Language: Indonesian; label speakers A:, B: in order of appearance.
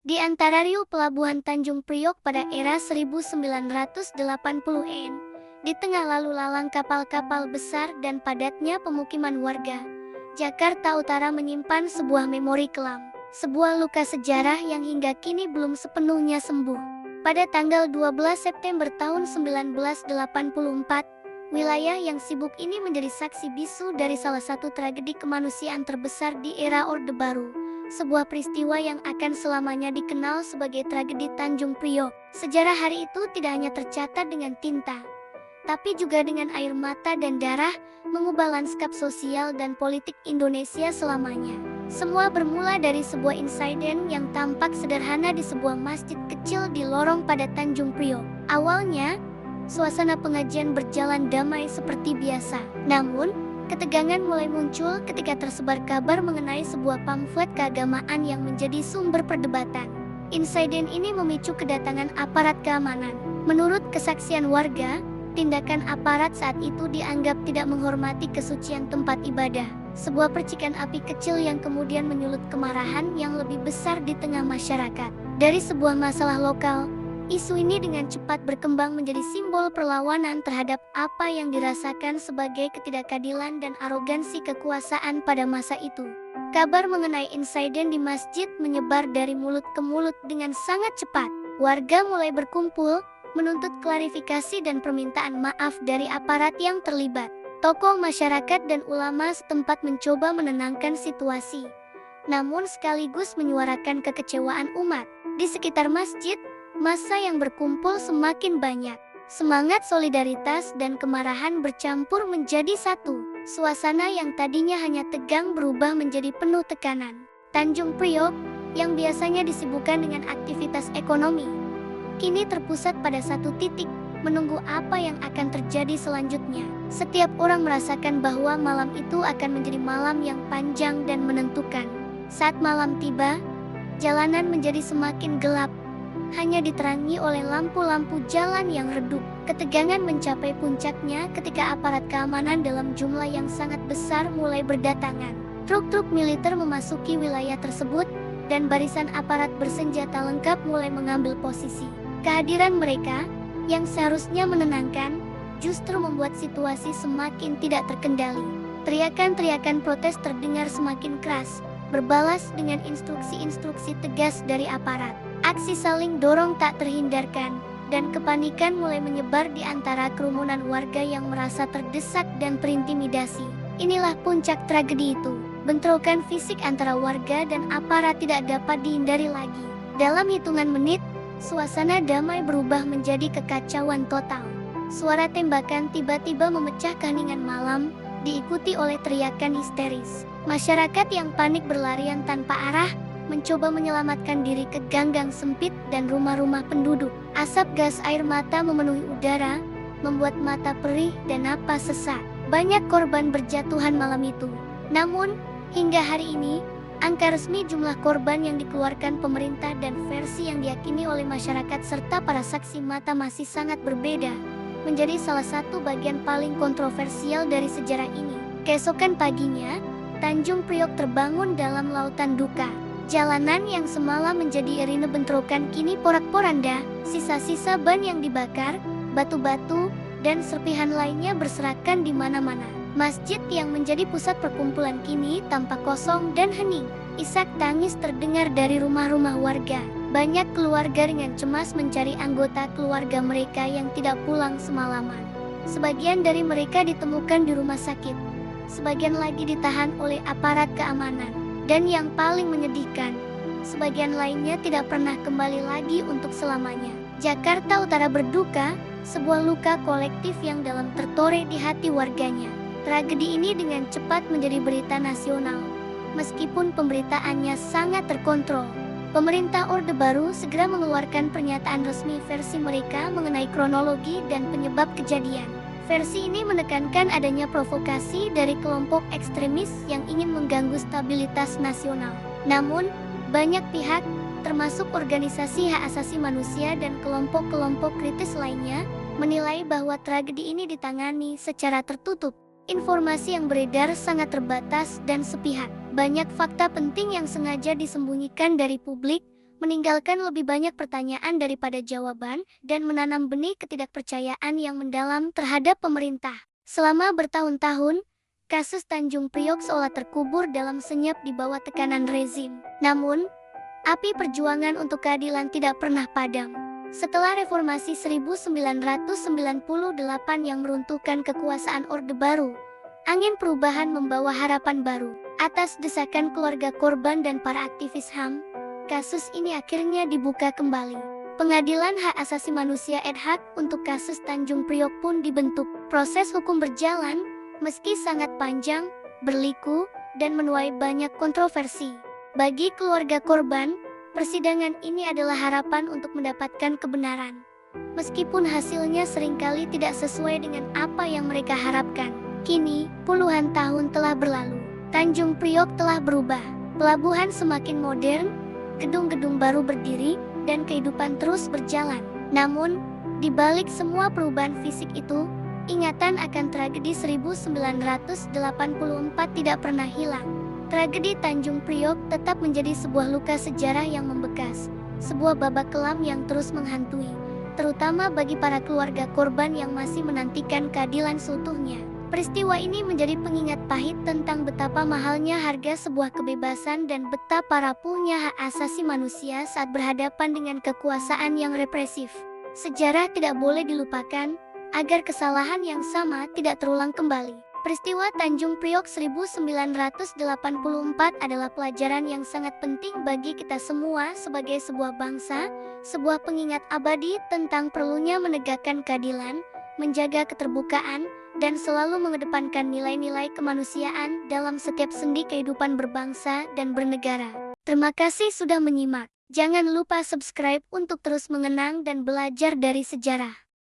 A: Di antara riuh pelabuhan Tanjung Priok pada era 1980-an, di tengah lalu lalang kapal-kapal besar dan padatnya pemukiman warga, Jakarta Utara menyimpan sebuah memori kelam, sebuah luka sejarah yang hingga kini belum sepenuhnya sembuh. Pada tanggal 12 September tahun 1984, wilayah yang sibuk ini menjadi saksi bisu dari salah satu tragedi kemanusiaan terbesar di era Orde Baru. Sebuah peristiwa yang akan selamanya dikenal sebagai tragedi Tanjung Priok. Sejarah hari itu tidak hanya tercatat dengan tinta, tapi juga dengan air mata dan darah, mengubah lanskap sosial dan politik Indonesia selamanya. Semua bermula dari sebuah insiden yang tampak sederhana di sebuah masjid kecil di lorong pada Tanjung Priok. Awalnya, suasana pengajian berjalan damai seperti biasa. Namun, ketegangan mulai muncul ketika tersebar kabar mengenai sebuah pamflet keagamaan yang menjadi sumber perdebatan. Insiden ini memicu kedatangan aparat keamanan. Menurut kesaksian warga, tindakan aparat saat itu dianggap tidak menghormati kesucian tempat ibadah. Sebuah percikan api kecil yang kemudian menyulut kemarahan yang lebih besar di tengah masyarakat. Dari sebuah masalah lokal, isu ini dengan cepat berkembang menjadi simbol perlawanan terhadap apa yang dirasakan sebagai ketidakadilan dan arogansi kekuasaan pada masa itu. Kabar mengenai insiden di masjid menyebar dari mulut ke mulut dengan sangat cepat. Warga mulai berkumpul, menuntut klarifikasi dan permintaan maaf dari aparat yang terlibat. Tokoh masyarakat dan ulama setempat mencoba menenangkan situasi, namun sekaligus menyuarakan kekecewaan umat. Di sekitar masjid, massa yang berkumpul semakin banyak. Semangat solidaritas dan kemarahan bercampur menjadi satu. Suasana yang tadinya hanya tegang berubah menjadi penuh tekanan. Tanjung Priok, yang biasanya disibukkan dengan aktivitas ekonomi, kini terpusat pada satu titik, menunggu apa yang akan terjadi selanjutnya. Setiap orang merasakan bahwa malam itu akan menjadi malam yang panjang dan menentukan. Saat malam tiba, jalanan menjadi semakin gelap, hanya diterangi oleh lampu-lampu jalan yang redup. Ketegangan mencapai puncaknya ketika aparat keamanan dalam jumlah yang sangat besar mulai berdatangan. Truk-truk militer memasuki wilayah tersebut, dan barisan aparat bersenjata lengkap mulai mengambil posisi. Kehadiran mereka, yang seharusnya menenangkan, justru membuat situasi semakin tidak terkendali. Teriakan-teriakan protes terdengar semakin keras, berbalas dengan instruksi-instruksi tegas dari aparat. Aksi saling dorong tak terhindarkan, dan kepanikan mulai menyebar di antara kerumunan warga yang merasa terdesak dan terintimidasi. Inilah puncak tragedi itu. Bentrokan fisik antara warga dan aparat tidak dapat dihindari lagi. Dalam hitungan menit, suasana damai berubah menjadi kekacauan total. Suara tembakan tiba-tiba memecah keheningan malam, diikuti oleh teriakan histeris. Masyarakat yang panik berlarian tanpa arah, mencoba menyelamatkan diri ke ganggang sempit dan rumah-rumah penduduk. Asap gas air mata memenuhi udara, membuat mata perih dan napas sesak. Banyak korban berjatuhan malam itu. Namun, hingga hari ini, angka resmi jumlah korban yang dikeluarkan pemerintah dan versi yang diyakini oleh masyarakat serta para saksi mata masih sangat berbeda, menjadi salah satu bagian paling kontroversial dari sejarah ini. Keesokan paginya, Tanjung Priok terbangun dalam lautan duka. Jalanan yang semalam menjadi arena bentrokan kini porak-poranda, sisa-sisa ban yang dibakar, batu-batu, dan serpihan lainnya berserakan di mana-mana. Masjid yang menjadi pusat perkumpulan kini tampak kosong dan hening. Isak tangis terdengar dari rumah-rumah warga. Banyak keluarga dengan cemas mencari anggota keluarga mereka yang tidak pulang semalaman. Sebagian dari mereka ditemukan di rumah sakit, sebagian lagi ditahan oleh aparat keamanan. Dan yang paling menyedihkan, sebagian lainnya tidak pernah kembali lagi untuk selamanya. Jakarta Utara berduka, sebuah luka kolektif yang dalam tertore di hati warganya. Tragedi ini dengan cepat menjadi berita nasional, meskipun pemberitaannya sangat terkontrol. Pemerintah Orde Baru segera mengeluarkan pernyataan resmi versi mereka mengenai kronologi dan penyebab kejadian. Versi ini menekankan adanya provokasi dari kelompok ekstremis yang ingin mengganggu stabilitas nasional. Namun, banyak pihak, termasuk organisasi hak asasi manusia dan kelompok-kelompok kritis lainnya, menilai bahwa tragedi ini ditangani secara tertutup. Informasi yang beredar sangat terbatas dan sepihak. Banyak fakta penting yang sengaja disembunyikan dari publik, meninggalkan lebih banyak pertanyaan daripada jawaban, dan menanam benih ketidakpercayaan yang mendalam terhadap pemerintah. Selama bertahun-tahun, kasus Tanjung Priok seolah terkubur dalam senyap di bawah tekanan rezim. Namun, api perjuangan untuk keadilan tidak pernah padam. Setelah reformasi 1998 yang meruntuhkan kekuasaan Orde Baru, angin perubahan membawa harapan baru. Atas desakan keluarga korban dan para aktivis HAM, kasus ini akhirnya dibuka kembali. Pengadilan Hak Asasi Manusia ad hoc untuk kasus Tanjung Priok pun dibentuk. Proses hukum berjalan, meski sangat panjang, berliku, dan menuai banyak kontroversi. Bagi keluarga korban, persidangan ini adalah harapan untuk mendapatkan kebenaran. Meskipun hasilnya seringkali tidak sesuai dengan apa yang mereka harapkan. Kini, puluhan tahun telah berlalu. Tanjung Priok telah berubah. Pelabuhan semakin modern, gedung-gedung baru berdiri, dan kehidupan terus berjalan. Namun, di balik semua perubahan fisik itu, ingatan akan tragedi 1984 tidak pernah hilang. Tragedi Tanjung Priok tetap menjadi sebuah luka sejarah yang membekas, sebuah babak kelam yang terus menghantui, terutama bagi para keluarga korban yang masih menantikan keadilan seutuhnya. Peristiwa ini menjadi pengingat pahit tentang betapa mahalnya harga sebuah kebebasan dan betapa rapuhnya hak asasi manusia saat berhadapan dengan kekuasaan yang represif. Sejarah tidak boleh dilupakan, agar kesalahan yang sama tidak terulang kembali. Peristiwa Tanjung Priok 1984 adalah pelajaran yang sangat penting bagi kita semua sebagai sebuah bangsa, sebuah pengingat abadi tentang perlunya menegakkan keadilan, menjaga keterbukaan, dan selalu mengedepankan nilai-nilai kemanusiaan dalam setiap sendi kehidupan berbangsa dan bernegara. Terima kasih sudah menyimak. Jangan lupa subscribe untuk terus mengenang dan belajar dari sejarah.